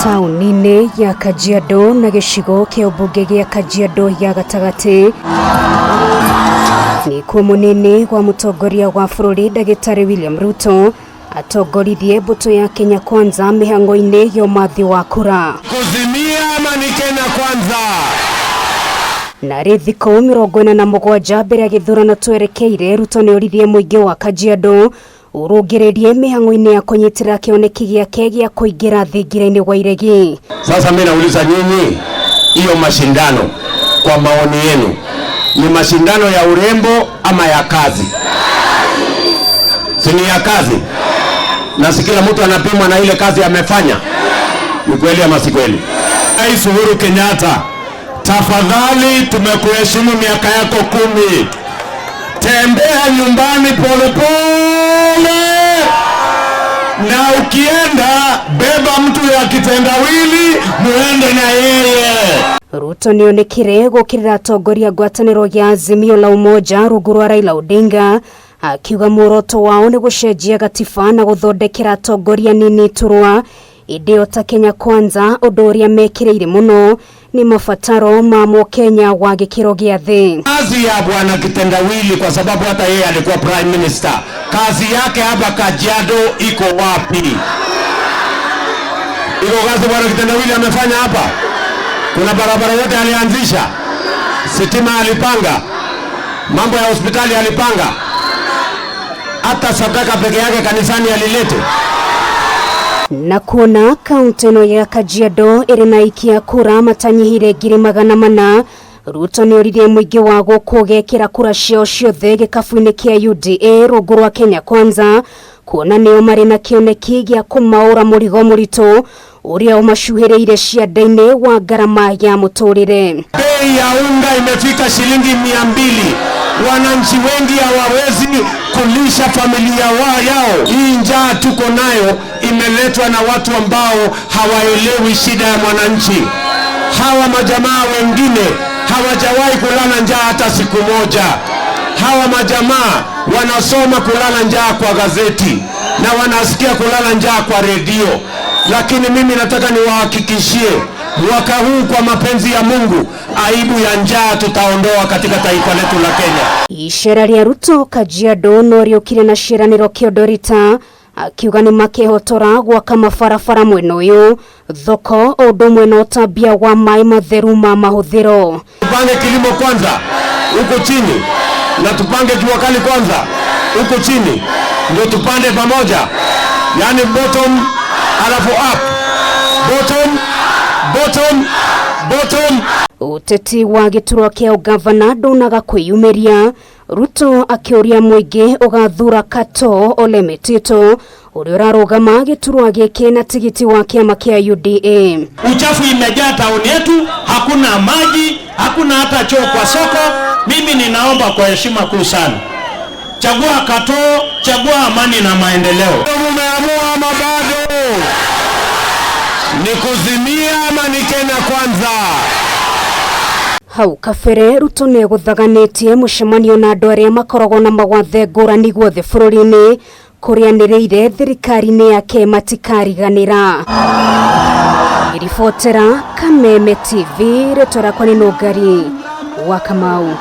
Taunini ya Kajiado na gĩcigo kĩa ũmbunge gĩa Kajiado ya gatagati ni kuo munini wa mutongoria wa bururi ndagitari William Ruto atongoririe mbũtũ ya Kenya Kwanza mĩhang'o-inĩ ya ũmathi wa kura. Kuzimia ama ni Kenya Kwanza? Na thikũ 47 mbere ya gĩthurano twerekeire, Ruto nioririe muingi wa Kajiado urũngĩrĩrie mĩhang'o-inĩ ya kũnyitĩra kĩoneki gĩake gĩa kũingĩra thingira-inĩ wa iregi. Sasa mimi nauliza nyinyi, hiyo mashindano kwa maoni yenu ni mashindano ya urembo ama ya kazi? Si ni ya kazi? Na si kila mtu anapimwa na ile kazi amefanya? Ni kweli ama si kweli? Rais Uhuru Kenyatta, tafadhali tumekuheshimu miaka yako 10. Tembea nyumbani pole pole, na ukienda beba mtu ya kitendawili muende na yeye. Ruto nionekire gukirira atongoria ngwatanĩro ya Azimio la Umoja rungu rwa Raila Odinga, akiuga muoroto wao ni gucenjia gatiba na guthondekera atongoria nini turwa ideo ta Kenya Kwanza, ũndũ ũrĩa mekireire muno ni mafataro ma Kenya wa gĩkĩro gĩa thĩ. Kazi ya bwana kitendawili, kwa sababu hata yeye alikuwa prime minister, kazi yake hapa Kajiado iko wapi? Iko kazi bwana kitendawili amefanya hapa? Kuna barabara yote alianzisha, sitima alipanga, mambo ya hospitali alipanga, hata sadaka peke yake kanisani alilete. Na kuona kaunti-ini ya Kajiado iri na ikia kura matanyihire 400, Ruto nioririe muingi wa gũkũ gekĩra kura cio ciothe gĩkabu-inĩ kĩa UDA rungu rwa Kenya Kwanza, kuona nĩo marĩ na kĩoneki gĩa kũmaũra mũrigo mũritũ ũrĩa ũmacuhĩrĩire cianda-inĩ wa ngarama ya mũtũrĩre. Bei ya unga imefika shilingi 200. Wananchi wengi hawawezi kulisha familia yao. Hii njaa tuko nayo imeletwa na watu ambao hawaelewi shida ya mwananchi. Hawa majamaa wengine hawajawahi kulala njaa hata siku moja. Hawa majamaa wanasoma kulala njaa kwa gazeti na wanasikia kulala njaa kwa redio. Lakini mimi nataka niwahakikishie, mwaka huu kwa mapenzi ya Mungu, aibu ya njaa tutaondoa katika taifa letu la Kenya. Ishera ria Ruto Kajiado noriokire na ciĩranĩro kĩondorita, akiuga nĩ makehotora gwaka mabarabara mwena ũyũ, thoko ũndũ ũmwe na ũtambia wa maĩ matheru ma mahũthĩro. Tupange kilimo kwanza huko chini, na tupange jua kali kwanza huko chini, ndio tupande pamoja, yani bottom alafu up, bottom. Uteti wa gĩturwa kĩa ũgavana ndunaga kwĩyumĩria, Ruto akĩũria muingi ũgathura Kato Ole Metito ũrĩa ũrarũgama gĩturwa gĩkĩ na tigiti wa kĩama kĩa UDA. Uchafu imejaa tauni yetu, hakuna maji, hakuna hata choo kwa soko. Mimi ninaomba kwa heshima kuu sana, chagua Kato, chagua amani na maendeleo. Umeamua ama bado? Ni kuzimia ama ni Kenya Kwanza? Hau kabere Ruto nĩegũthaganĩtie mũcemanio na andũ arĩa makoragwo na mawathe ngũrani guothe bũrũri-inĩ kũrĩanĩrĩire thirikari-inĩ yake matikariganĩra. Iribotera Kameme TV, rĩtwa rĩakwa nĩ Nũngari wa Kamau.